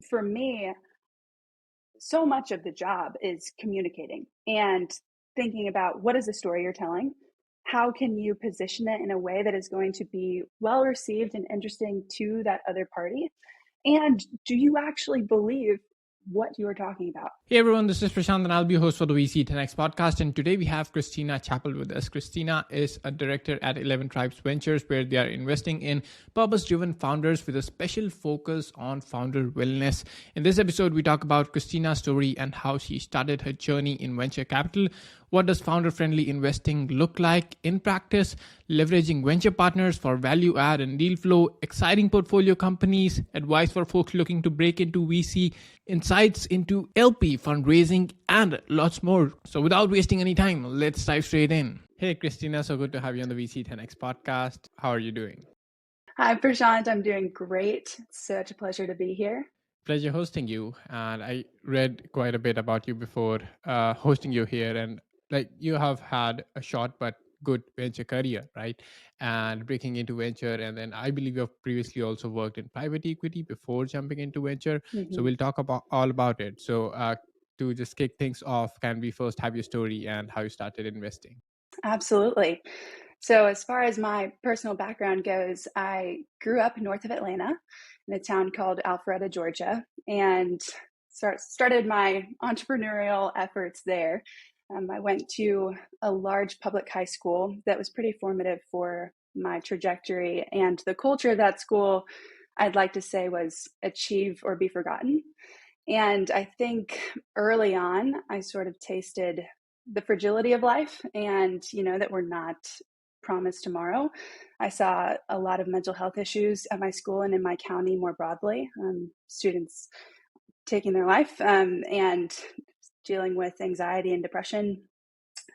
for me, so much of the job is communicating and thinking about what is the story you're telling? How can you position it in a way that is going to be well received and interesting to that other party? And do you actually believe what you are talking about? Hey everyone, this is Prashant and I'll be your host for the VC10X Podcast. And today we have Kristina Chapple with us. Kristina is a director at 11Tribes Ventures, where they are investing in purpose-driven founders with a special focus on founder wellness. In this episode, we talk about Kristina's story and how she started her journey in venture capital. What does founder-friendly investing look like in practice? Leveraging venture partners for value add and deal flow, exciting portfolio companies, advice for folks looking to break into VC, insights into LP fundraising, and lots more. So without wasting any time, let's dive straight in. Hey, Kristina, so good to have you on the VC10X podcast. How are you doing? Hi, Prashant. I'm doing great. It's such a pleasure to be here. Pleasure hosting you. And I read quite a bit about you before hosting you here. And like you have had a short but good venture career, right? And breaking into venture. And then I believe you have previously also worked in private equity before jumping into venture. So we'll talk about all about it. So to just kick things off, can we first have your story and how you started investing? Absolutely. So as far as my personal background goes, I grew up north of Atlanta in a town called Alpharetta, Georgia, and started my entrepreneurial efforts there. I went to a large public high school that was pretty formative for my trajectory, and the culture of that school, I'd like to say, was achieve or be forgotten. And I think early on, I sort of tasted the fragility of life and, that we're not promised tomorrow. I saw a lot of mental health issues at my school and in my county more broadly, students taking their life and dealing with anxiety and depression.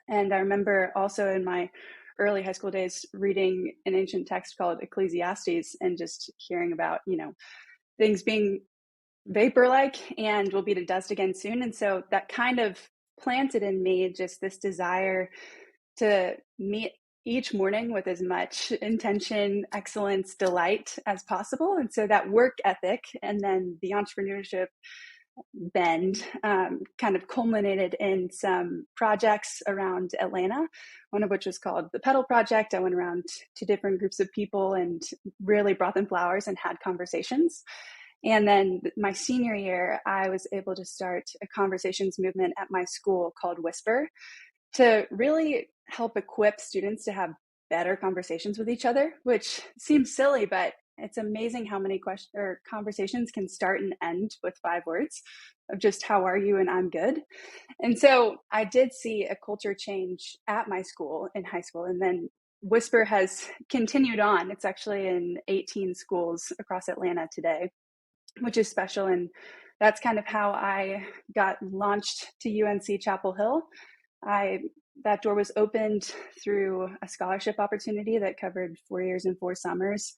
And I remember also in my early high school days reading an ancient text called Ecclesiastes and just hearing about, things being vapor-like and will be to dust again soon. And so that kind of planted in me just this desire to meet each morning with as much intention, excellence, delight as possible. And so that work ethic and then the entrepreneurship bend kind of culminated in some projects around Atlanta, one of which was called the Petal Project. I went around to different groups of people and really brought them flowers and had conversations. And then my senior year, I was able to start a conversations movement at my school called Whisper to really help equip students to have better conversations with each other, which seems silly, but it's amazing how many conversations can start and end with 5 words of just how are you and I'm good. And so I did see a culture change at my school in high school, and then Whisper has continued on. It's actually in 18 schools across Atlanta today, which is special. And that's kind of how I got launched to UNC Chapel Hill. That door was opened through a scholarship opportunity that covered 4 years and 4 summers.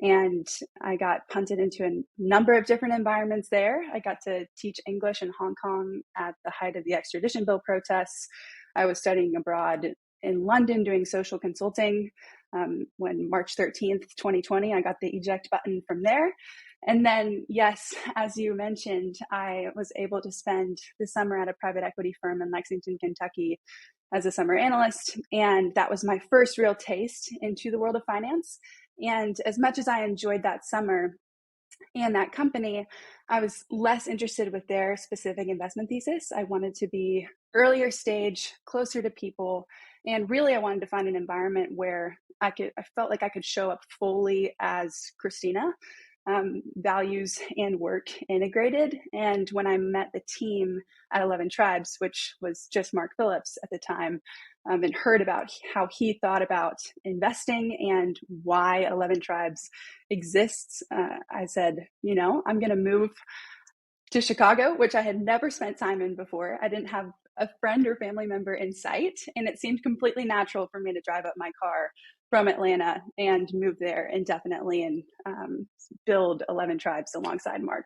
And I got punted into a number of different environments there. I got to teach English in Hong Kong at the height of the extradition bill protests. I was studying abroad in London doing social consulting. When March 13th, 2020, I got the eject button from there. And then, yes, as you mentioned, I was able to spend the summer at a private equity firm in Lexington, Kentucky as a summer analyst. And that was my first real taste into the world of finance. And as much as I enjoyed that summer and that company, I was less interested with their specific investment thesis. I wanted to be earlier stage, closer to people. And really, I wanted to find an environment where I felt like I could show up fully as Kristina, values and work integrated. And when I met the team at 11Tribes, which was just Mark Phillips at the time, and heard about how he thought about investing and why 11Tribes exists, I said, I'm going to move to Chicago, which I had never spent time in before. I didn't have a friend or family member in sight, and it seemed completely natural for me to drive up my car from Atlanta and move there indefinitely and build 11Tribes alongside Mark.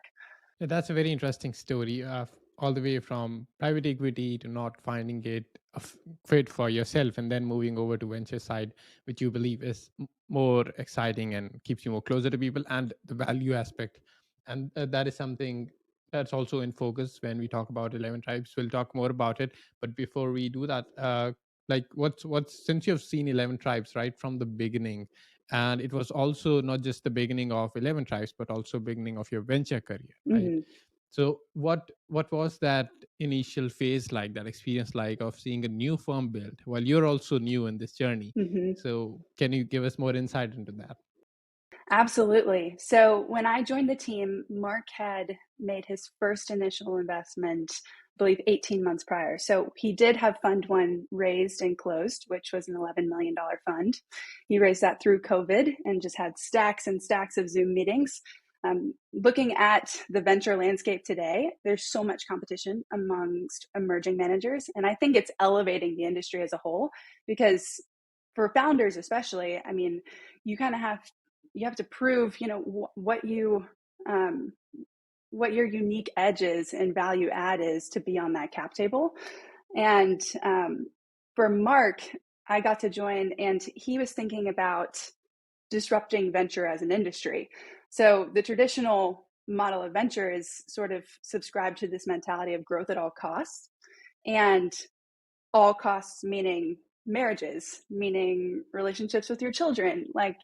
Yeah, that's a very interesting story of all the way from private equity to not finding it a fit for yourself and then moving over to venture side, which you believe is more exciting and keeps you more closer to people and the value aspect. And that is something that's also in focus when we talk about 11 tribes. We'll talk more about it. But before we do that, like what's since you've seen 11 tribes right from the beginning, and it was also not just the beginning of 11 tribes, but also beginning of your venture career, right? Hmm. So what was that initial phase like, that experience like of seeing a new firm built while you're also new in this journey? Hmm. So can you give us more insight into that? Absolutely. So when I joined the team, Mark had made his first initial investment, I believe 18 months prior. So he did have fund one raised and closed, which was an $11 million fund. He raised that through COVID and just had stacks and stacks of Zoom meetings. Looking at the venture landscape today, there's so much competition amongst emerging managers. And I think it's elevating the industry as a whole, because for founders especially, I mean, you kind of have to prove, what your unique edges and value add is to be on that cap table. And for Mark, I got to join, and he was thinking about disrupting venture as an industry. So the traditional model of venture is sort of subscribed to this mentality of growth at all costs, and all costs meaning marriages, meaning relationships with your children. Like,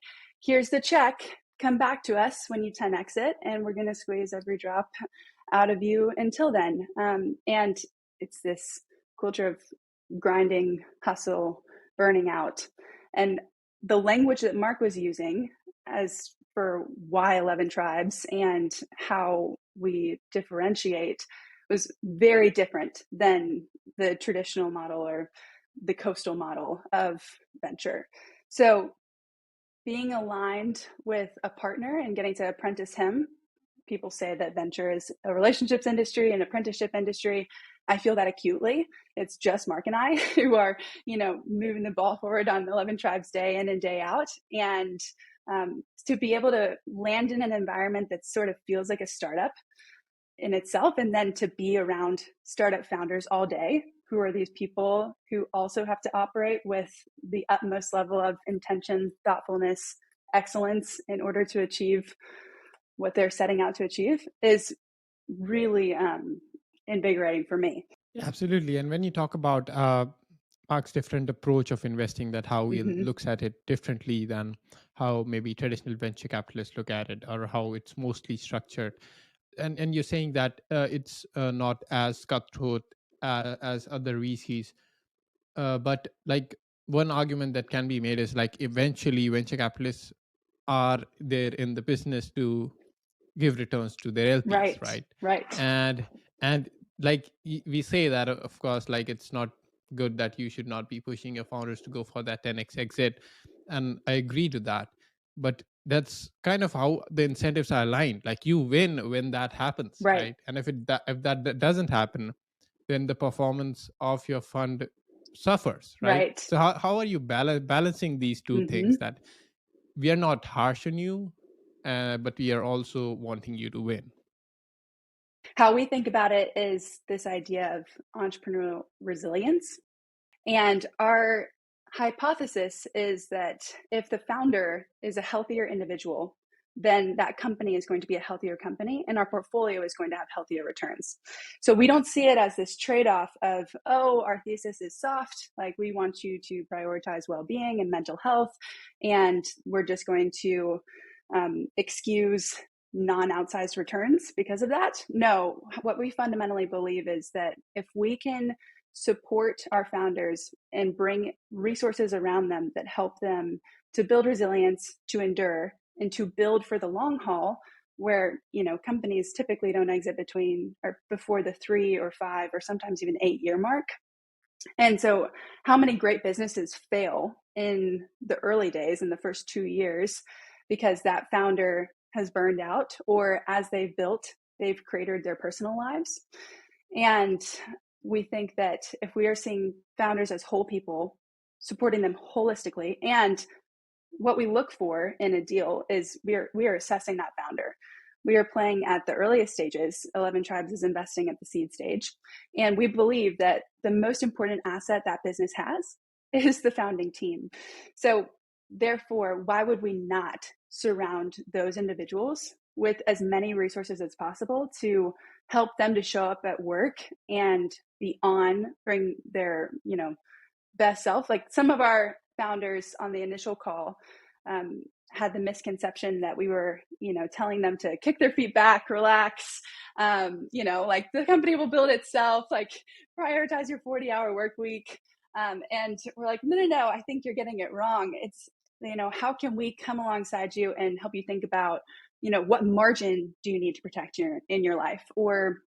here's the check, come back to us when you 10x it, and we're going to squeeze every drop out of you until then. And it's this culture of grinding, hustle, burning out. And the language that Mark was using as for why 11 tribes and how we differentiate was very different than the traditional model or the coastal model of venture. So being aligned with a partner and getting to apprentice him, people say that venture is a relationships industry, an apprenticeship industry. I feel that acutely. It's just Mark and I who are, moving the ball forward on 11 Tribes day in and day out. And to be able to land in an environment that sort of feels like a startup in itself, and then to be around startup founders all day, who are these people who also have to operate with the utmost level of intention, thoughtfulness, excellence in order to achieve what they're setting out to achieve, is really invigorating for me. Yeah, absolutely. And when you talk about Mark's different approach of investing, that how he Mm-hmm. looks at it differently than how maybe traditional venture capitalists look at it, or how it's mostly structured. And you're saying that it's not as cutthroat as other VCs, but like one argument that can be made is like eventually venture capitalists are there in the business to give returns to their LPs, Right, right? right. And like we say that, of course, like it's not good that you should not be pushing your founders to go for that 10x exit, and I agree to that. But that's kind of how the incentives are aligned. Like you win when that happens, Right. right? And if that doesn't happen, then the performance of your fund suffers, right? Right. So how are you balancing these two Mm-hmm. things, that we are not harsh on you, but we are also wanting you to win? How we think about it is this idea of entrepreneurial resilience. And our hypothesis is that if the founder is a healthier individual, then that company is going to be a healthier company, and our portfolio is going to have healthier returns. So we don't see it as this trade-off of, oh, our thesis is soft, like we want you to prioritize well-being and mental health, and we're just going to excuse non-outsized returns because of that. No, what we fundamentally believe is that if we can support our founders and bring resources around them that help them to build resilience, to endure, and to build for the long haul, where companies typically don't exit between or before the 3 or 5 or sometimes even 8-year mark. And so how many great businesses fail in the early days, in the first 2 years, because that founder has burned out, or as they've built, they've cratered their personal lives. And we think that if we are seeing founders as whole people, supporting them holistically, and what we look for in a deal is we are assessing that founder. We are playing at the earliest stages. 11 Tribes is investing at the seed stage. And we believe that the most important asset that business has is the founding team. So therefore, why would we not surround those individuals with as many resources as possible to help them to show up at work and bring their, best self. Like some of our founders on the initial call had the misconception that we were, telling them to kick their feet back, relax, like the company will build itself, like prioritize your 40-hour work week. And we're like, no, I think you're getting it wrong. It's, how can we come alongside you and help you think about, what margin do you need to protect in your life, or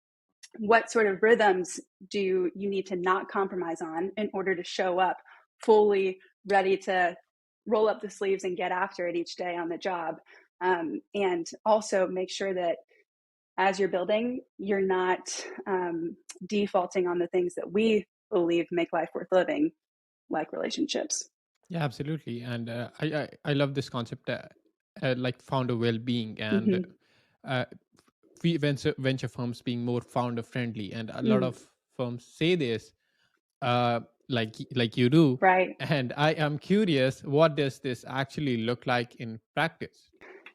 what sort of rhythms do you need to not compromise on in order to show up fully ready to roll up the sleeves and get after it each day on the job. And also make sure that as you're building, you're not defaulting on the things that we believe make life worth living, like relationships. Yeah, absolutely. And I love this concept, like founder well-being, and venture firms being more founder friendly, and a lot of firms say this, like you do, right? And I am curious, what does this actually look like in practice?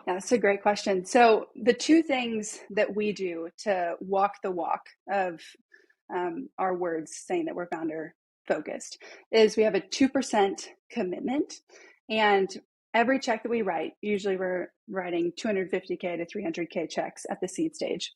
Yeah, that's a great question. So the two things that we do to walk the walk of our words saying that we're founder focused is we have a 2% commitment, and every check that we write, usually we're writing $250K to $300K checks at the seed stage.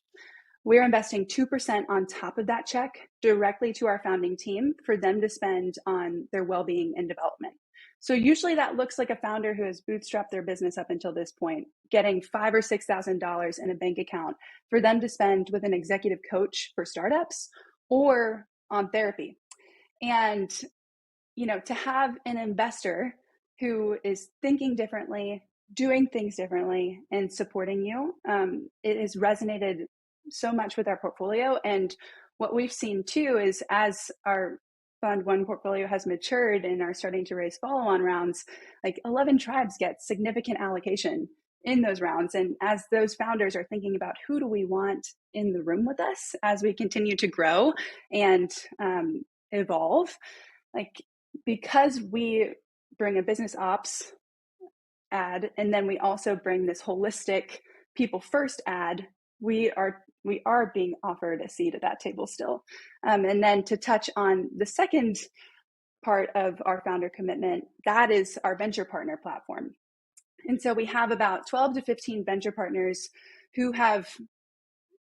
We're investing 2% on top of that check directly to our founding team for them to spend on their well-being and development. So usually that looks like a founder who has bootstrapped their business up until this point, getting $5,000 or $6,000 in a bank account for them to spend with an executive coach for startups or on therapy. And, to have an investor who is thinking differently, doing things differently, and supporting you, it has resonated so much with our portfolio. And what we've seen too is as our Fund 1 portfolio has matured and are starting to raise follow-on rounds, like 11Tribes get significant allocation in those rounds. And as those founders are thinking about who do we want in the room with us as we continue to grow and evolve, like because we bring a business ops ad, and then we also bring this holistic people first ad, we are being offered a seat at that table still. And then to touch on the second part of our founder commitment, that is our venture partner platform. And so we have about 12 to 15 venture partners who have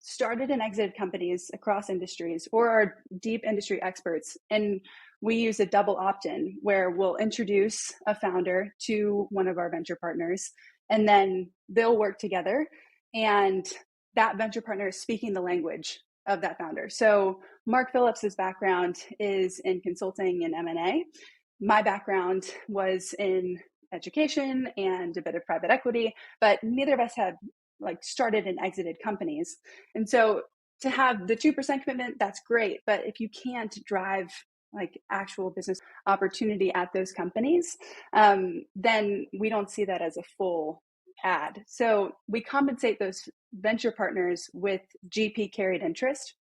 started and exited companies across industries or are deep industry experts. And we use a double opt-in where we'll introduce a founder to one of our venture partners, and then they'll work together, and that venture partner is speaking the language of that founder. So Mark Phillips's background is in consulting and M&A. My background was in education and a bit of private equity, but neither of us had started and exited companies. And so to have the 2% commitment, that's great. But if you can't drive actual business opportunity at those companies, then we don't see that as a full ad. So we compensate those venture partners with GP carried interest.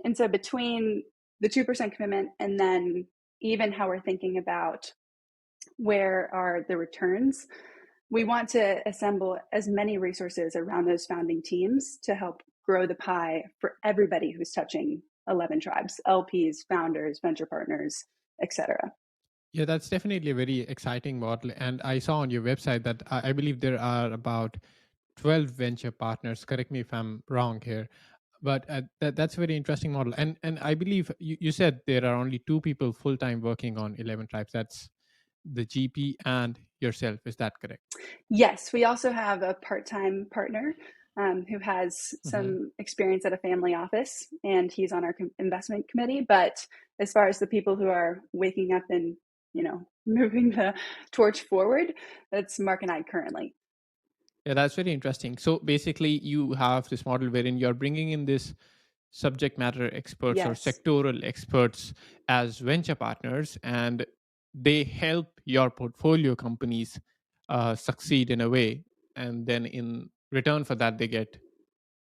And so between the 2% commitment and then even how we're thinking about where are the returns, we want to assemble as many resources around those founding teams to help grow the pie for everybody who's touching 11Tribes, LPs, founders, venture partners, etc. Yeah, that's definitely a very exciting model. And I saw on your website that I believe there are about 12 venture partners. Correct me if I'm wrong here. But that's a very interesting model. And I believe you said there are only two people full-time working on 11Tribes. That's the GP and yourself. Is that correct? Yes. We also have a part-time partner who has some experience at a family office, and he's on our investment committee. But as far as the people who are waking up and, moving the torch forward, that's Mark and I currently. Yeah, that's very interesting. So basically you have this model wherein you're bringing in this subject matter experts, yes, or sectoral experts as venture partners, and they help your portfolio companies succeed in a way. And then in return for that, they get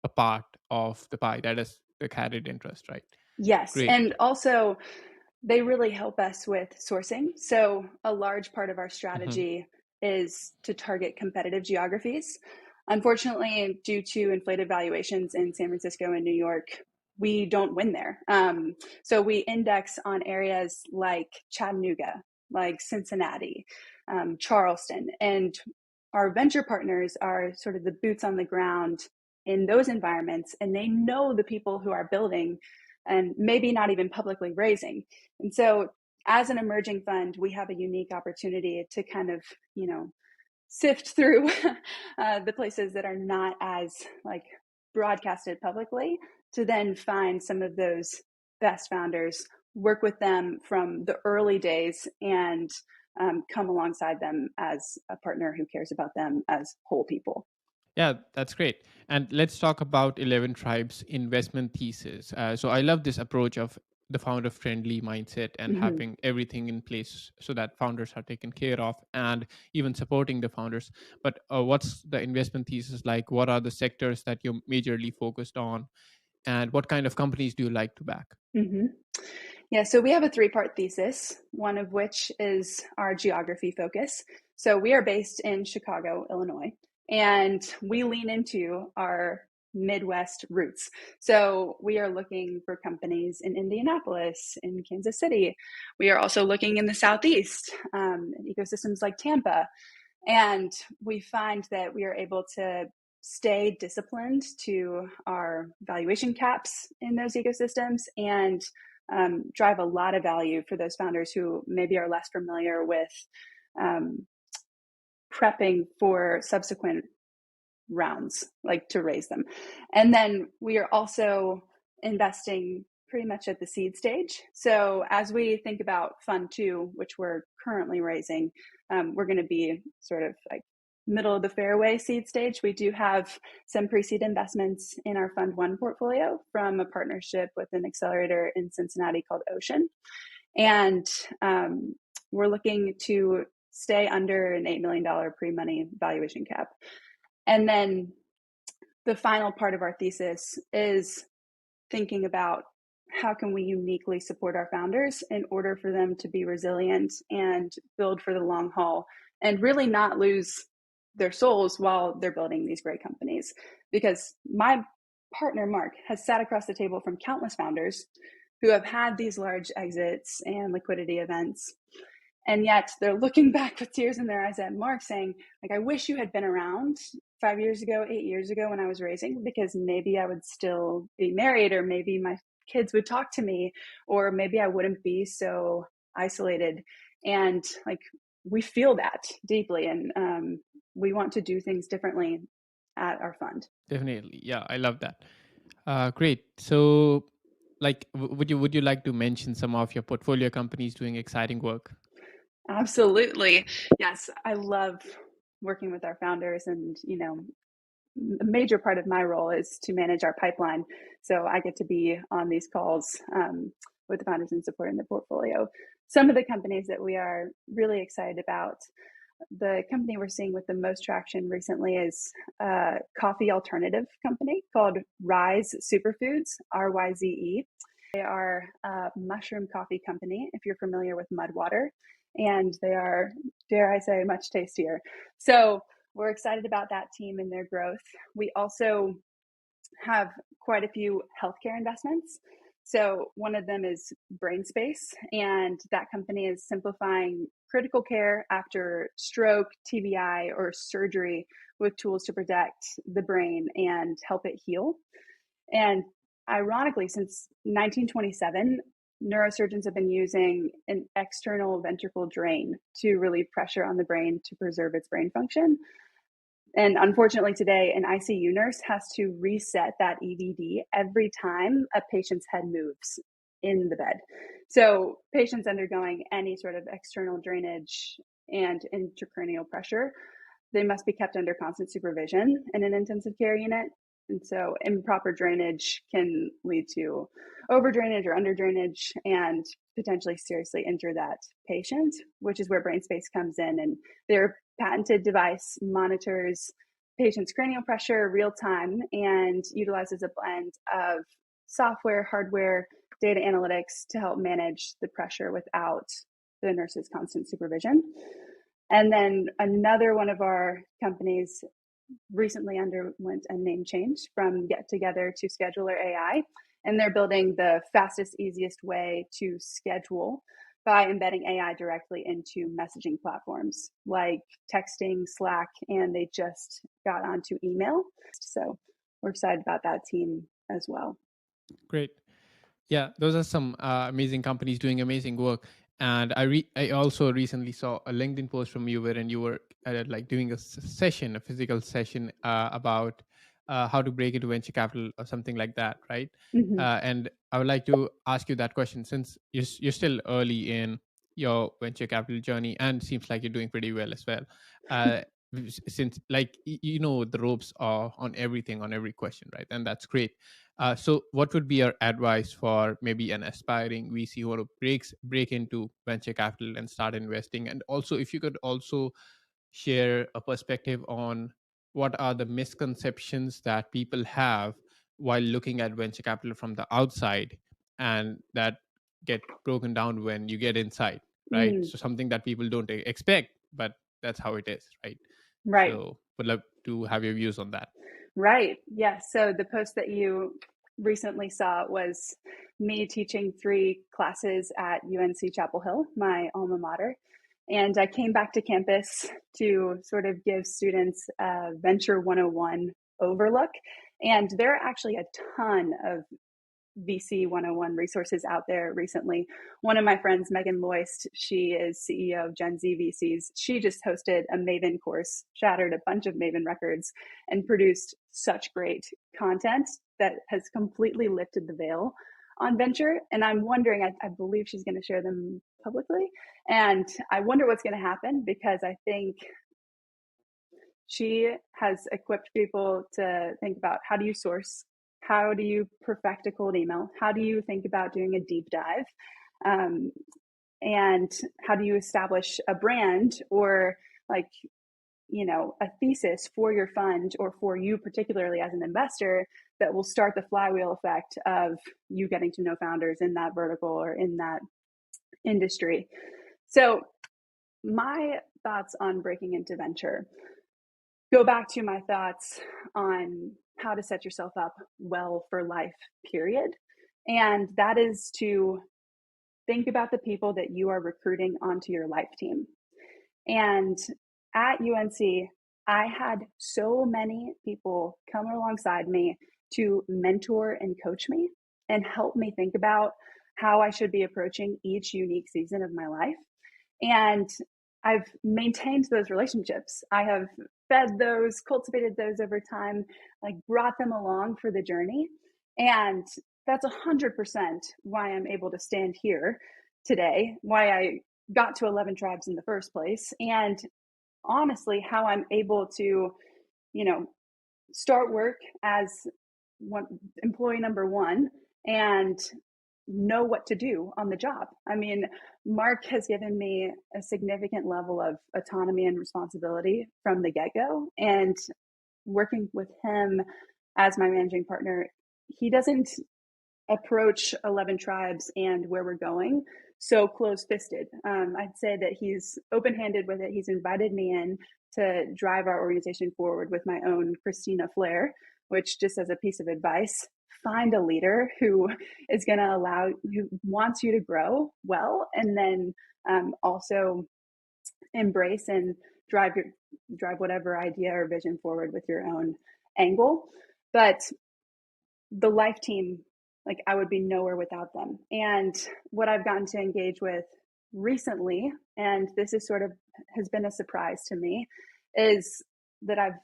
a part of the pie. That is the carried interest, right? Yes. Great. And also they really help us with sourcing. So a large part of our strategy is to target competitive geographies. Unfortunately, due to inflated valuations in San Francisco and New York, we don't win there. So we index on areas like Chattanooga, like Cincinnati, Charleston, and our venture partners are sort of the boots on the ground in those environments, and they know the people who are building and maybe not even publicly raising. And so as an emerging fund, we have a unique opportunity to kind of, sift through the places that are not as like broadcasted publicly to then find some of those best founders, work with them from the early days, and come alongside them as a partner who cares about them as whole people. Yeah, that's great. And let's talk about 11 Tribes investment thesis. So I love this approach of the founder friendly mindset and Mm-hmm. having everything in place so that founders are taken care of and even supporting the founders. But what's the investment thesis like? What are the sectors that you're majorly focused on? And what kind of companies do you like to back? Mm-hmm. Yeah, so we have a three-part thesis, one of which is our geography focus. So we are based in Chicago, Illinois, and we lean into our Midwest roots. So we are looking for companies in Indianapolis, in Kansas City. We are also looking in the Southeast, ecosystems like Tampa. And we find that we are able to stay disciplined to our valuation caps in those ecosystems and drive a lot of value for those founders who maybe are less familiar with prepping for subsequent rounds, like to raise them. And then we are also investing pretty much at the seed stage. So as we think about Fund 2, which we're currently raising, we're going to be sort of like middle of the fairway seed stage. We do have some pre-seed investments in our Fund 1 portfolio from a partnership with an accelerator in Cincinnati called Ocean. And we're looking to stay under an $8 million pre-money valuation cap. And then the final part of our thesis is thinking about how can we uniquely support our founders in order for them to be resilient and build for the long haul and really not lose their souls while they're building these great companies. Because my partner, Mark, has sat across the table from countless founders who have had these large exits and liquidity events. And yet they're looking back with tears in their eyes at Mark saying, like, I wish you had been around 5 years ago, 8 years ago when I was raising, because maybe I would still be married, or maybe my kids would talk to me, or maybe I wouldn't be so isolated. And like, we feel that deeply, and we want to do things differently at our fund. Definitely. Yeah, I love that. Great. So, like, would you like to mention some of your portfolio companies doing exciting work? Absolutely. Yes, I love working with our founders, and a major part of my role is to manage our pipeline. So I get to be on these calls with the founders and supporting the portfolio. Some of the companies that we are really excited about, the company we're seeing with the most traction recently is a coffee alternative company called Rise Superfoods, RYZE. They are a mushroom coffee company, if you're familiar with Mudwater, and they are, dare I say, much tastier. So we're excited about that team and their growth. We also have quite a few healthcare investments. So one of them is BrainSpace, and that company is simplifying critical care after stroke, TBI, or surgery with tools to protect the brain and help it heal. And ironically, since 1927, neurosurgeons have been using an external ventricle drain to relieve pressure on the brain to preserve its brain function. And unfortunately today, an ICU nurse has to reset that EVD every time a patient's head moves in the bed. So patients undergoing any sort of external drainage and intracranial pressure, they must be kept under constant supervision in an intensive care unit. And so improper drainage can lead to over drainage or under drainage and potentially seriously injure that patient, which is where BrainSpace comes in. And their patented device monitors patient's cranial pressure real time and utilizes a blend of software, hardware, data analytics to help manage the pressure without the nurse's constant supervision. And then another one of our companies recently underwent a name change from Get Together to Scheduler AI, and they're building the fastest, easiest way to schedule by embedding AI directly into messaging platforms like texting, Slack, and they just got onto email. So we're excited about that team as well. Great. Yeah, those are some amazing companies doing amazing work. And I also recently saw a LinkedIn post from you wherein you were like doing a session, a physical session about how to break into venture capital or something like that, right? Mm-hmm. And I would like to ask you that question since you're still early in your venture capital journey and seems like you're doing pretty well as well. Uh, since like you know the ropes are on everything, on every question, right? And that's great. So, what would be your advice for maybe an aspiring VC who want to break into venture capital and start investing? And also, if you could also share a perspective on what are the misconceptions that people have while looking at venture capital from the outside, and that get broken down when you get inside, right? Mm, So, something that people don't expect, but that's how it is, right? right. So, would love to have your views on that. Right. Yeah. So the post that you recently saw was me teaching 3 classes at UNC Chapel Hill, my alma mater. And I came back to campus to sort of give students a Venture 101 overlook. And there are actually a ton of VC 101 resources out there recently. One of my friends, Meagan Loyst, she is CEO of Gen Z VCs. She just hosted a Maven course, shattered a bunch of Maven records, and produced such great content that has completely lifted the veil on venture. And I'm wondering, I believe she's going to share them publicly. And I wonder what's going to happen because I think she has equipped people to think about how do you source, how do you perfect a cold email, how do you think about doing a deep dive, and how do you establish a brand or like a thesis for your fund or for you particularly as an investor that will start the flywheel effect of you getting to know founders in that vertical or in that industry. So my thoughts on breaking into venture go back to my thoughts on how to set yourself up well for life, period. And that is to think about the people that you are recruiting onto your life team. And at UNC, I had so many people come alongside me to mentor and coach me and help me think about how I should be approaching each unique season of my life. And I've maintained those relationships. I have fed those, cultivated those over time, like brought them along for the journey. And that's 100% why I'm able to stand here today, why I got to 11Tribes in the first place. And honestly, how I'm able to, start work as employee number 1 and know what to do on the job. I mean, Mark has given me a significant level of autonomy and responsibility from the get-go. And working with him as my managing partner, he doesn't approach 11Tribes and where we're going so close-fisted. I'd say that he's open-handed with it. He's invited me in to drive our organization forward with my own Kristina flair, which, just as a piece of advice, find a leader who is going to who wants you to grow well, and then also embrace and drive whatever idea or vision forward with your own angle. But the life team, like, I would be nowhere without them. And what I've gotten to engage with recently, and this is has been a surprise to me, is that I've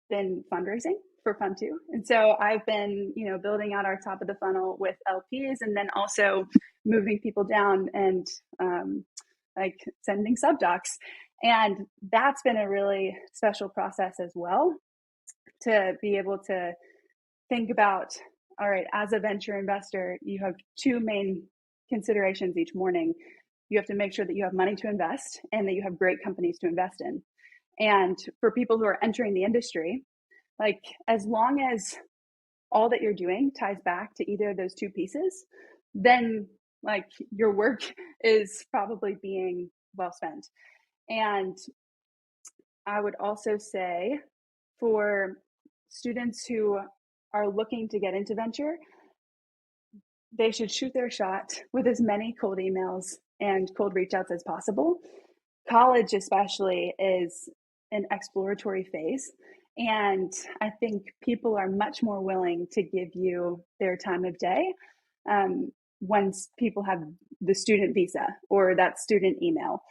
been fundraising for Fund 2. And so I've been, building out our top of the funnel with LPs, and then also moving people down and sending sub docs. And that's been a really special process as well, to be able to think about, all right, as a venture investor, you have 2 main considerations each morning. You have to make sure that you have money to invest and that you have great companies to invest in. And for people who are entering the industry, like, as long as all that you're doing ties back to either of those 2 pieces, then like your work is probably being well spent. And I would also say for students who are looking to get into venture, they should shoot their shot with as many cold emails and cold reach outs as possible. College especially is an exploratory phase. And I think people are much more willing to give you their time of day once people have the student visa or that student email.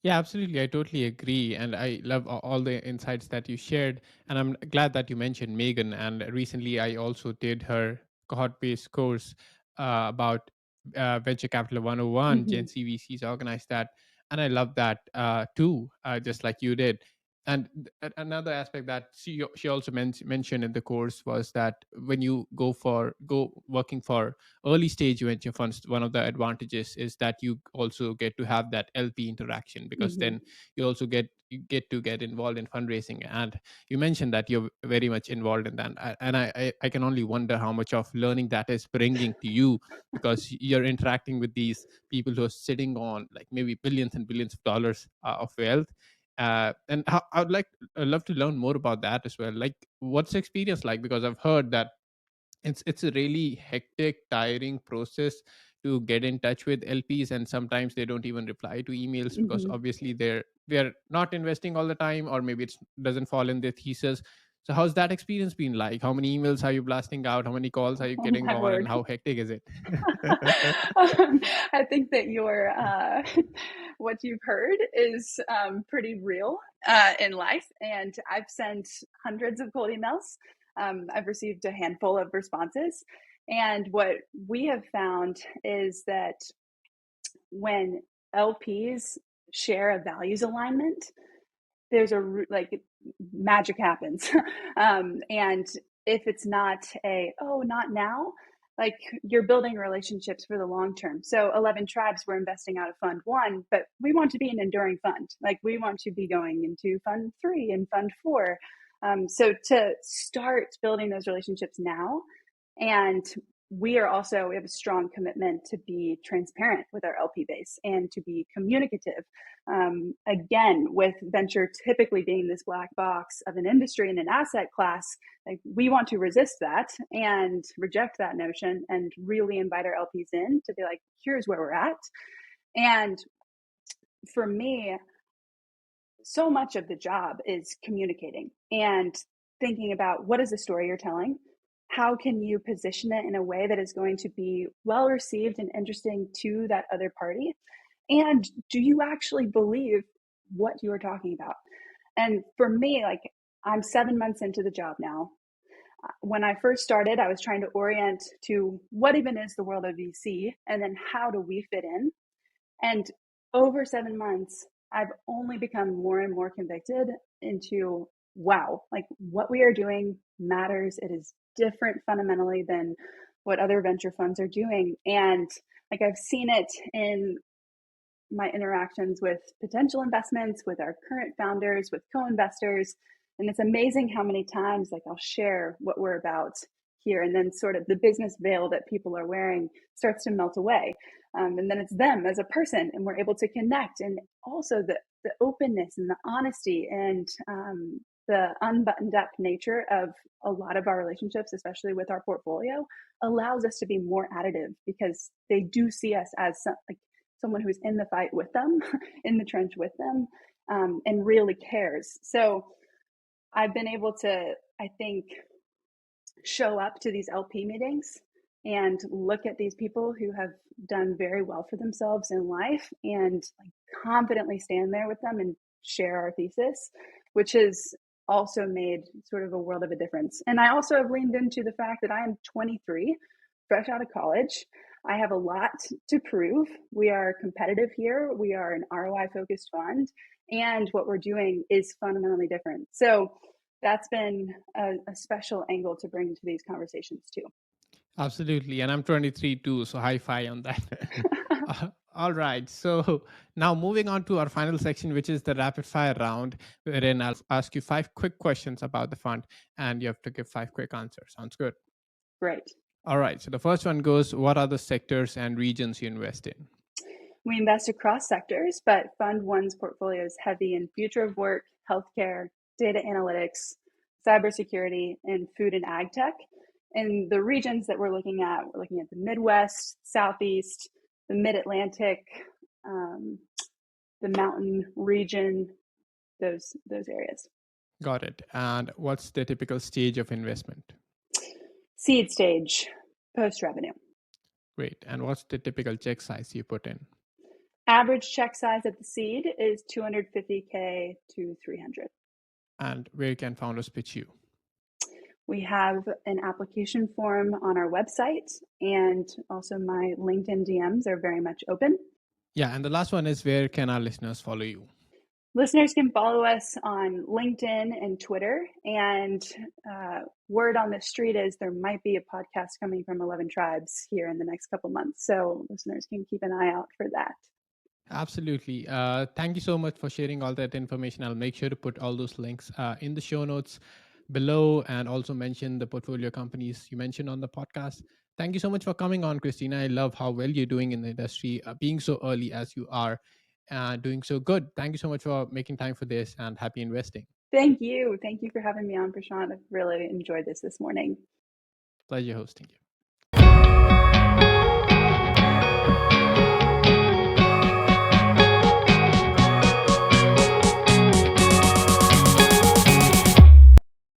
Yeah, absolutely. I totally agree. And I love all the insights that you shared. And I'm glad that you mentioned Meagan. And recently, I also did her cohort based course about Venture Capital 101. Mm-hmm. Gen Z VCs organized that. And I love that too, just like you did. And another aspect that she also mentioned in the course was that when you go working for early stage venture funds, one of the advantages is that you also get to have that LP interaction, because Mm-hmm. then you get to get involved in fundraising. And you mentioned that you're very much involved in that, and I can only wonder how much of learning that is bringing to you, because you're interacting with these people who are sitting on like maybe billions and billions of dollars of wealth. And I'd love to learn more about that as well. Like, what's the experience like? Because I've heard that it's a really hectic, tiring process to get in touch with LPs, and sometimes they don't even reply to emails because Mm-hmm. obviously they're not investing all the time, or maybe it doesn't fall in their thesis. So how's that experience been like? How many emails are you blasting out? How many calls are you Oh getting my on, and word. how hectic is it? I think that your what you've heard is pretty real in life, and I've sent hundreds of cold emails. I've received a handful of responses, and what we have found is that when LPs share a values alignment, there's like magic happens. And if it's not not now, like you're building relationships for the long term. So 11 Tribes, we're investing out of fund 1, but we want to be an enduring fund. Like we want to be going into fund 3 and fund 4. So to start building those relationships now, and we have a strong commitment to be transparent with our LP base and to be communicative. Again, with venture typically being this black box of an industry and an asset class, like we want to resist that and reject that notion and really invite our LPs in to be like, here's where we're at. And for me, so much of the job is communicating and thinking about what is the story you're telling? How can you position it in a way that is going to be well received and interesting to that other party? And do you actually believe what you are talking about? And for me, like I'm 7 months into the job now. When I first started, I was trying to orient to what even is the world of VC and then how do we fit in? And over 7 months, I've only become more and more convicted into wow, like what we are doing matters. It is different fundamentally than what other venture funds are doing. And like I've seen it in my interactions with potential investments, with our current founders, with co-investors. And it's amazing how many times like I'll share what we're about here, and then sort of the business veil that people are wearing starts to melt away. And then it's them as a person, and we're able to connect. And also the openness and the honesty and the unbuttoned up nature of a lot of our relationships, especially with our portfolio, allows us to be more additive because they do see us as someone who's in the fight with them, in the trench with them, and really cares. So I've been able to, I think, show up to these LP meetings and look at these people who have done very well for themselves in life and like confidently stand there with them and share our thesis, which has also made sort of a world of a difference. And I also have leaned into the fact that I am 23, fresh out of college. I have a lot to prove. We are competitive here. We are an ROI focused fund, and what we're doing is fundamentally different. So that's been a special angle to bring to these conversations too. Absolutely. And I'm 23 too, so high five on that. All right. So now moving on to our final section, which is the rapid fire round, wherein I'll ask you 5 quick questions about the fund and you have to give 5 quick answers. Sounds good? Great. All right. So the first one goes, what are the sectors and regions you invest in? We invest across sectors, but Fund One's portfolio is heavy in future of work, healthcare, data analytics, cybersecurity, and food and ag tech. And the regions that we're looking at the Midwest, Southeast, the Mid-Atlantic, the mountain region, those areas. Got it. And what's the typical stage of investment? Seed stage, post-revenue. Great. And what's the typical check size you put in? Average check size at the seed is $250K to $300. And where can founders pitch you? We have an application form on our website, and also my LinkedIn DMs are very much open. Yeah, and the last one is, where can our listeners follow you? Listeners can follow us on LinkedIn and Twitter, and word on the street is there might be a podcast coming from 11Tribes here in the next couple months, so listeners can keep an eye out for that. Absolutely. Thank you so much for sharing all that information. I'll make sure to put all those links in the show notes below, and also mention the portfolio companies you mentioned on the podcast. Thank you so much for coming on, Kristina. I love how well you're doing in the industry, being so early as you are, doing so good. Thank you so much for making time for this, and happy investing. Thank you. Thank you for having me on, Prashant. I've really enjoyed this morning. Pleasure hosting you.